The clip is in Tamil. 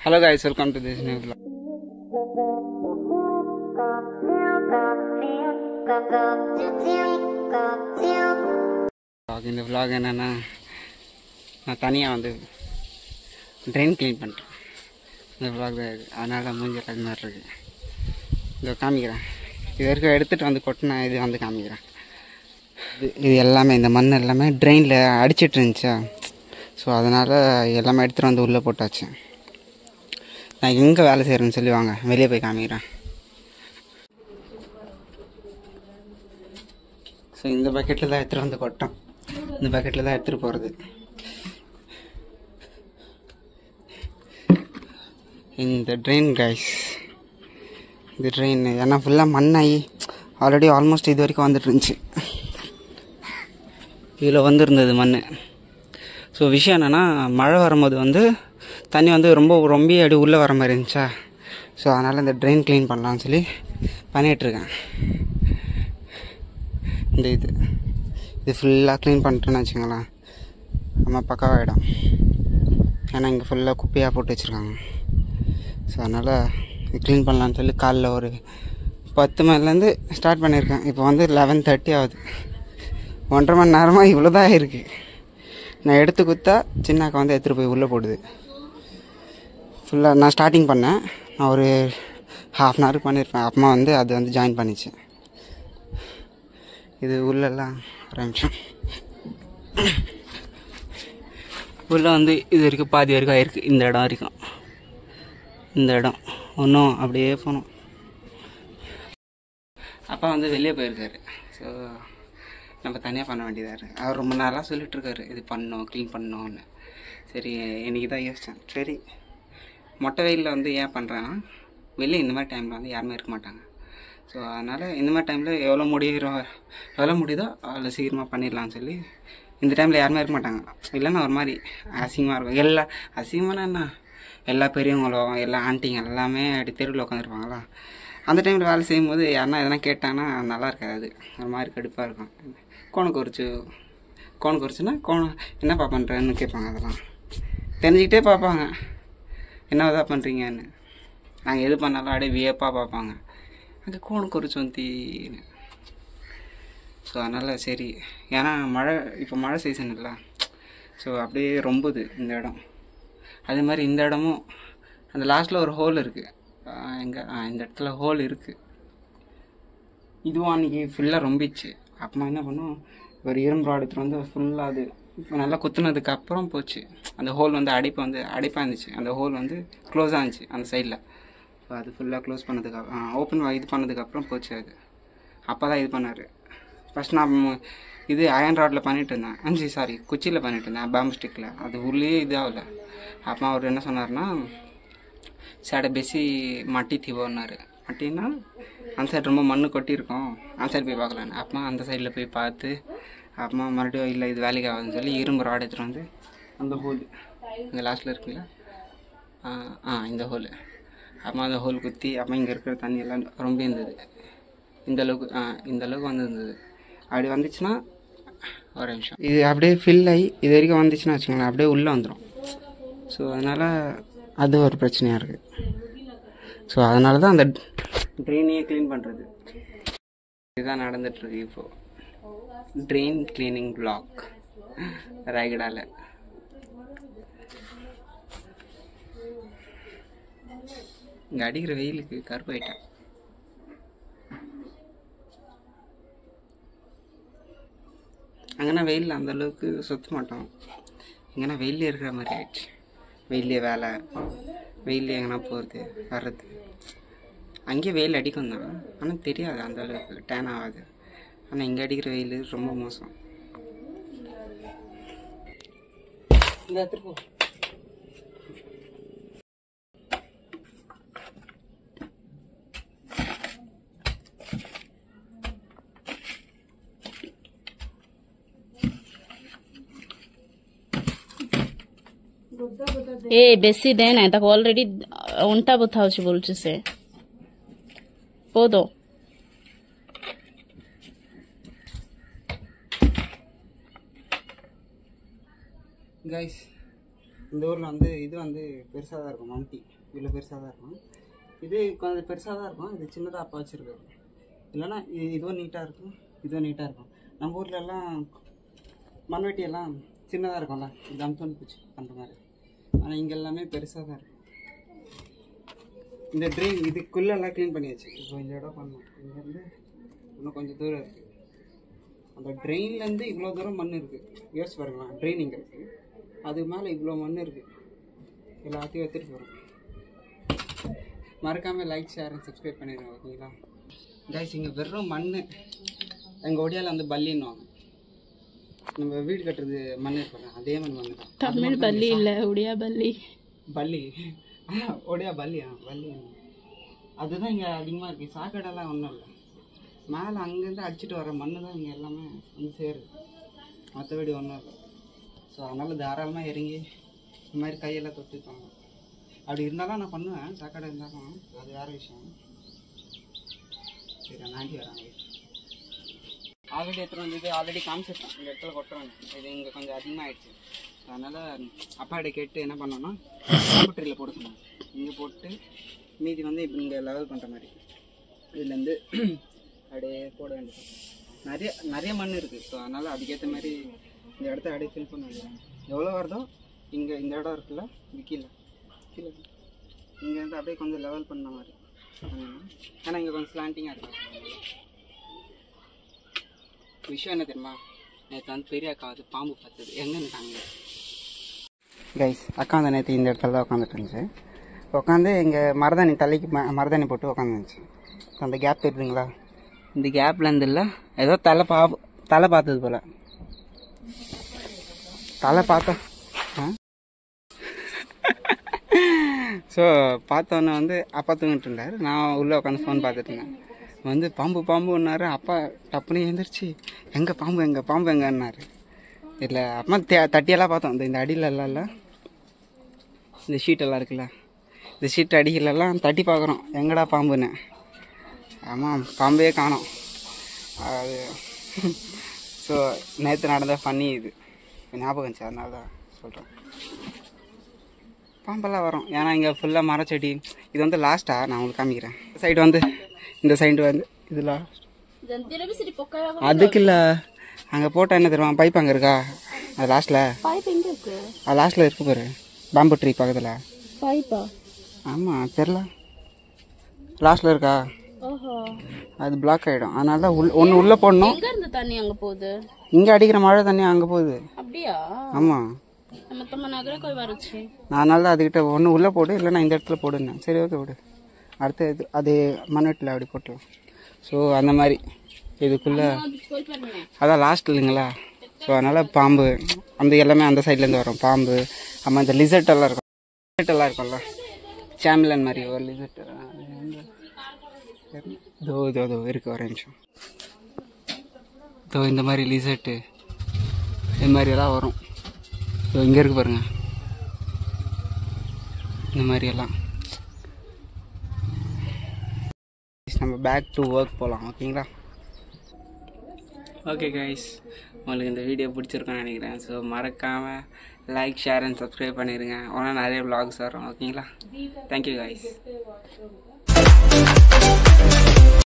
Hello guys, welcome to this new vlog. இந்த vlog என்னன்னா நான் தனியாக வந்து ட்ரெயின் க்ளீன் பண்ணுறேன். இந்த vlog தான் இருக்குது, அதனால் மூஞ்சில் அது மாதிரி இருக்குது. இதை காமிக்கிறேன். இது வரைக்கும் எடுத்துகிட்டு வந்து கொட்டினா இது வந்து காமிக்கிறேன். இது எல்லாமே இந்த மண் எல்லாமே ட்ரெயினில் அடிச்சிட்டு இருந்துச்சா, ஸோ அதனால் எல்லாமே எடுத்துகிட்டு வந்து உள்ளே போட்டாச்சு. நான் எங்கே வேலை செய்கிறேன்னு சொல்லி வாங்க வெளியே போய் காமிக்கிறேன். ஸோ இந்த பக்கெட்டில் தான் எடுத்துகிட்டு வந்து கொட்டோம். இந்த பக்கெட்டில் தான் எடுத்துகிட்டு போகிறது. இந்த ட்ரெயின் கைஸ், இந்த ட்ரெயின் ஏன்னா ஃபுல்லாக மண்ணாகி ஆல்ரெடி ஆல்மோஸ்ட் இது வரைக்கும் வந்துட்டு இருந்துச்சு. இதில் வந்துருந்தது மண். ஸோ விஷயம் என்னென்னா, மழை வரும்போது வந்து தண்ணி வந்து ரொம்ப அடி உள்ளே வர மாதிரி இருந்துச்சா, ஸோ அதனால் இந்த ட்ரெயின் க்ளீன் பண்ணலான்னு சொல்லி பண்ணிகிட்ருக்கேன். இது ஃபுல்லாக க்ளீன் பண்ணிட்டேன்னு வச்சுங்களேன், நம்ம பக்காவாகிடும். ஏன்னா இங்கே ஃபுல்லாக குப்பையாக போட்டு வச்சுருக்காங்க. ஸோ அதனால் இது க்ளீன் பண்ணலான்னு சொல்லி காலைல ஒரு 10 மணிலேருந்து ஸ்டார்ட் பண்ணியிருக்கேன். இப்போ வந்து 11:30 ஆகுது. 1.5 மணி நேரமாக இவ்வளோ தான் இருக்குது. நான் எடுத்து குத்தா சின்னாக்கா வந்து எடுத்துகிட்டு போய் உள்ளே போடுது. ஃபுல்லாக நான் ஸ்டார்டிங் பண்ணேன், நான் ஒரு 1/2 hour பண்ணியிருப்பேன். அப்புறமா வந்து அது வந்து ஜாயின் பண்ணிச்சு. இது உள்ளெல்லாம் ஒரு நிமிஷம் உள்ளே வந்து இது வரைக்கும் பாதி வரைக்கும் ஆயிருக்கு. இந்த இடம் வரைக்கும், இந்த இடம் ஒன்றும் அப்படியே போகணும். அப்பா வந்து வெளியே போயிருக்காரு. ஸோ நம்ம தனியாக பண்ண வேண்டியதாக இருக்குது. அவர் ரொம்ப நாளாக சொல்லிகிட்ருக்காரு இது பண்ணோம் க்ளீன் பண்ணோன்னு. சரி இன்றைக்கி தான் யோசித்தேன். சரி மொட்டை வெயிலில் வந்து ஏன் பண்ணுறேன்னா, வெளியே இந்த மாதிரி டைமில் வந்து யாருமே இருக்க மாட்டாங்க. ஸோ அதனால் இந்த மாதிரி டைமில் எவ்வளோ முடியுதோ அதில் சீக்கிரமாக பண்ணிடலான்னு சொல்லி இந்த டைமில் யாருமே இருக்க மாட்டாங்க. இல்லைன்னா ஒரு மாதிரி அசிங்கமாக இருக்கும். அசிங்கமான என்ன, எல்லா பெரியவங்களும் எல்லா ஆண்டிங்க எல்லாமே அப்படி தெருவில் உட்காந்துருப்பாங்களா, அந்த டைமில் வேலை செய்யும்போது யாருன்னா எதனா கேட்டாங்கன்னா நல்லா இருக்காது, ஒரு மாதிரி கடுப்பாக இருக்கும். கோணம் குறிச்சுன்னா என்னப்பா பண்ணுறேன்னு கேட்பாங்க. அதெல்லாம் தெரிஞ்சுக்கிட்டே பார்ப்பாங்க என்னதான் பண்ணுறீங்கன்னு. நாங்கள் எது பண்ணாலும் அப்படியே வியப்பாக பார்ப்பாங்க, அங்கே கோணம் குறிச்சு வந்தீன்னு. ஸோ அதனால் சரி, ஏன்னா இப்போ மழை சீசன் இல்லை, ஸோ அப்படியே ரொம்புது இந்த இடம். அதே மாதிரி இந்த இடமும் அந்த லாஸ்ட்டில் ஒரு ஹோல் இருக்குது. இந்த இடத்துல ஹோல் இருக்குது. இதுவும் அன்றைக்கி ஃபுல்லாக ரொம்பிச்சு. அப்புறமா என்ன பண்ணோம், ஒரு இரும்பு ராடு எடுத்துகிட்டு வந்து ஃபுல்லாக அது இப்போ நல்லா குத்துனதுக்கு அப்புறம் போச்சு. அந்த ஹோல் வந்து அடைப்பாக இருந்துச்சு. அந்த ஹோல் வந்து க்ளோஸாக இருந்துச்சு அந்த சைடில். ஸோ அது ஃபுல்லாக க்ளோஸ் பண்ணதுக்கு ஓப்பன் இது பண்ணதுக்கப்புறம் போச்சு. அது அப்போ தான் இது பண்ணார். ஃபஸ்ட் நான் இது அயன் ராடில் பண்ணிகிட்டு இருந்தேன், குச்சியில் பண்ணிகிட்டு இருந்தேன், பேம்பு ஸ்டிக்கில். அது உள்ளே இதாகல. அப்புறம் அவர் என்ன சொன்னார்னா, சேடை பேசி மட்டி தீவோன்னாரு. மட்டின்னா அந்த சைடு ரொம்ப மண் கொட்டியிருக்கோம், அந்த சைடு போய் பார்க்கலான்னு. அப்புறமா அந்த சைடில் போய் பார்த்து அப்புறமா மறுபடியும் இல்லை இது வேலைக்கு ஆகுதுன்னு சொல்லி இரும்பு ராடு எடுத்துகிட்டு வந்து அந்த ஹோல் இங்கே லாஸ்ட்டில் இருக்குல்ல, இந்த ஹோல், அப்புறமா அந்த ஹோல் குத்தி அப்புறம் இங்கே இருக்கிற தண்ணி எல்லாம் ரொம்ப இருந்தது. இந்த அளவுக்கு வந்துருந்தது. அப்படி வந்துச்சுன்னா ஒரு நிமிஷம் இது அப்படியே ஃபில் ஆகி இது வரைக்கும் வந்துச்சுன்னா வச்சுக்கோங்களேன், அப்படியே உள்ளே வந்துடும். ஸோ அதனால் அது ஒரு பிரச்சனையாக இருக்குது. ஸோ அதனால தான் அந்த ட்ரெயினையே க்ளீன் பண்ணுறது. இதுதான் நடந்துகிட்ருக்கு இப்போது. ட்ரெயின் க்ளீனிங் பிளாக் ராய்கடாவில். இங்கே அடிக்கிற வெயிலுக்கு கருப்பாயிட்டேன். அங்கேனா வெயிலில் அந்தளவுக்கு சுற்ற மாட்டோம், இங்கேனா வெயிலே இருக்கிற மாதிரி ஆயிடுச்சு. வெயிலே வேலை, வெயிலே எங்கன்னா போகிறது வர்றது. அங்கேயே வெயில் அடிக்கும் தான், ஆனால் தெரியாது அந்த அளவுக்கு டேன் ஆகாது. ஆனால் இங்கே அடிக்கிற வெயில் ரொம்ப மோசம். இந்த இடத்துக்கு ए बेसी दे ना तक ऑलरेडी उंटा बता बोलছে से पोदो गाइस இந்த ஊரில் வந்து இது வந்து பெருசாக தான் இருக்கும். மம்டி இவ்வளோ பெருசாக தான் இருக்கும். இது கொஞ்சம் பெருசாக தான் இருக்கும். இது சின்னதாக அப்பா வச்சுருக்காரு. இல்லைன்னா இதுவும் நீட்டாக இருக்கும், இதுவும் நீட்டாக இருக்கும். நம்ம ஊர்லெல்லாம் மண்வெட்டியெல்லாம் சின்னதாக இருக்கும்ல, இது அம்தோன் பூச்சி பண்ணுற மாதிரி. ஆனால் இங்கே எல்லாமே பெருசாக தான் இருக்கும். இந்த ட்ரெயின் இதுக்குள்ளெல்லாம் க்ளீன் பண்ணியாச்சு. இப்போ இந்த இடம் பண்ணோம். இங்கேருந்து இன்னும் கொஞ்சம் தூரம் இருக்குது. அந்த ட்ரெயின்லேருந்து இவ்வளோ தூரம் மண் இருக்குது. யோசிச்சு பாருங்களேன், ட்ரெயின் இங்கே இருக்குது, அதுக்கு மேலே இவ்வளோ மண் இருக்குது. எல்லாத்தையும் எடுத்துகிட்டு போகிறோம். மறக்காமல் லைக், ஷேர் அண்ட் சப்ஸ்கிரைப் பண்ணிடுங்க. ஓகேங்களா கைஸ்? இங்கே வெறும் மண். எங்கள் ஒடியால் வந்து பல்லின்னுவாங்க. நம்ம வீடு கட்டுறது மண் இருப்பாங்க, அதே மாதிரி மண் தான். தமிழ் பல்லி இல்லை, ஒடியா பல்லி. பல்லி ஒடியா பல்லியா? பல்லி அதுதான் இங்கே அதிகமாக இருக்குது. சாக்கடைலாம் ஒன்றும் இல்லை. மேலே அங்கேருந்து அடிச்சுட்டு வர மண் தான் இங்கே எல்லாமே வந்து சேருது, மற்றபடி ஒன்றும் இல்லை. ஸோ அதனால் தாராளமாக இறங்கி இந்த மாதிரி கையெல்லாம் தொட்டுப்பாங்க. அப்படி இருந்தாலும் நான் பண்ணுவேன், சாக்கடை இருந்தாலும் அது வேறு விஷயம். சரி, நாண்டி வராங்க. ஆல்ரெடி எடுத்துகிட்டு வந்தது ஆல்ரெடி காமிச்சிருக்கேன். இந்த இடத்துல கொட்டுறாங்க. இது இங்கே கொஞ்சம் அதிகமாகிடுச்சு. அதனால் அப்பாட்ட கேட்டு என்ன பண்ணோன்னா கம்ப்யூட்டரில் போட சொன்னாங்க. இங்கே போட்டு மீதி வந்து இப்போ இங்கே லெவல் பண்ணுற மாதிரி இதுலேருந்து அப்படியே போட வேண்டியது. நிறைய மண் இருக்குது. ஸோ அதனால் அதுக்கேற்ற மாதிரி இந்த இடத்த அப்படியே ஃபில் பண்ண வேண்டியது. எவ்வளோ வருதோ இங்கே இந்த இடம் இருக்குல்ல, இது கீழே இங்கேருந்து அப்படியே கொஞ்சம் லெவல் பண்ண மாதிரி. ஏன்னா இங்கே கொஞ்சம் ஸ்லாண்டிங்காக இருக்கும். விஷயம் என்ன தெரியுமா? நேற்று வந்து பெரிய அக்கா வந்து பாம்பு பார்த்தது. எங்கே இருக்காங்க கைஸ்? அக்கா வந்து நேற்று இந்த இடத்துல தான் உட்காந்துட்டு இருந்துச்சு. உட்காந்து இங்கே மருதாணி தலைக்கு மருதாணி போட்டு உட்காந்துருந்துச்சு. அந்த கேப் தெரியுதுங்களா? இந்த கேப்லேருந்து இல்லை, ஏதோ தலை பார்த்தது போல். தலை பார்த்தோம். ஸோ பார்த்தோன்னே வந்து அப்பா தூங்கிட்டு இருந்தார். நான் உள்ளே உட்காந்து ஃபோன் பார்த்துட்டு இருந்தேன். வந்து பாம்புன்னாரு. அப்பா டப்புன்னு எழுந்திரிச்சு எங்கே பாம்பு எங்கன்னாரு. இல்லை அப்பா தட்டியெல்லாம் பார்த்தோம். இந்த அடியில் எல்லாம் இல்லை, இந்த ஷீட்டெல்லாம் இருக்குல்ல, இந்த ஷீட் அடிகளெல்லாம் தட்டி பார்க்குறோம் எங்கடா பாம்புன்னு. ஆமாம், பாம்பே காணோம். அது ஸோ நேற்று நடந்த ஃபன்னி இது ஞாபகம் இருந்துச்சு, அதனால தான் சொல்கிறேன். பாம்பெல்லாம் வரும். ஏன்னா இங்கே ஃபுல்லாக மரச்செடி. இது வந்து லாஸ்ட்டாக நான் உங்களுக்கு காமிக்கிறேன். சைடு வந்து இந்த சைடு வந்து இது லாஸ்ட். அதுக்கு இல்லை, அங்கே போட்டால் என்ன தெரியுமா? பைப் அங்கே இருக்கா? அது லாஸ்ட்டில். அது லாஸ்ட்டில் இருக்கு பாரு, பாம்பு ட்ரீ பக்கத்தில். பைப்பா? ஆமாம், தெரில. லாஸ்ட்டில் இருக்கா? அது பிளாக் ஆகிடும். அதனால தான் ஒன்று உள்ளே போடணும். தண்ணி அங்கே போகுது. இங்கே அடிக்கிற மழை தண்ணி அங்கே போகுது. அப்படியா? ஆமாம். அதனால தான் அதுக்கிட்ட ஒன்று உள்ளே போடு, இல்லைன்னா இந்த இடத்துல போடுன்னு. சரி, ஓகே, விடு. அடுத்து இது அது மண்வெட்டில் அப்படி போட்டுலாம். ஸோ அந்த மாதிரி இதுக்குள்ளே அதான் லாஸ்ட் இல்லைங்களா? ஸோ அதனால் பாம்பு அந்த எல்லாமே அந்த சைட்லேருந்து வரும். பாம்பு, ஆமாம், இந்த லிசர்ட்டெல்லாம் இருக்கும்ல, சாமிலன் மாதிரி ஒரு லிசர்ட். இதோ இருக்குது, ஒரு நிமிஷம். இதோ இந்த மாதிரி லிசர்ட்டு இது மாதிரியெல்லாம் வரும். ஸோ இங்கே இருக்கு பாருங்க, இந்த மாதிரியெல்லாம். நம்ம பேக் டு ஒர்க் போகலாம். ஓகேங்களா? ஓகே கைஸ், உங்களுக்கு இந்த வீடியோ பிடிச்சிருக்குன்னு நினைக்கிறேன். ஸோ மறக்காமல் லைக், ஷேர் அண்ட் சப்ஸ்கிரைப் பண்ணிடுங்க. ஆனால் நிறைய vlogs வரும். ஓகேங்களா? Thank you guys.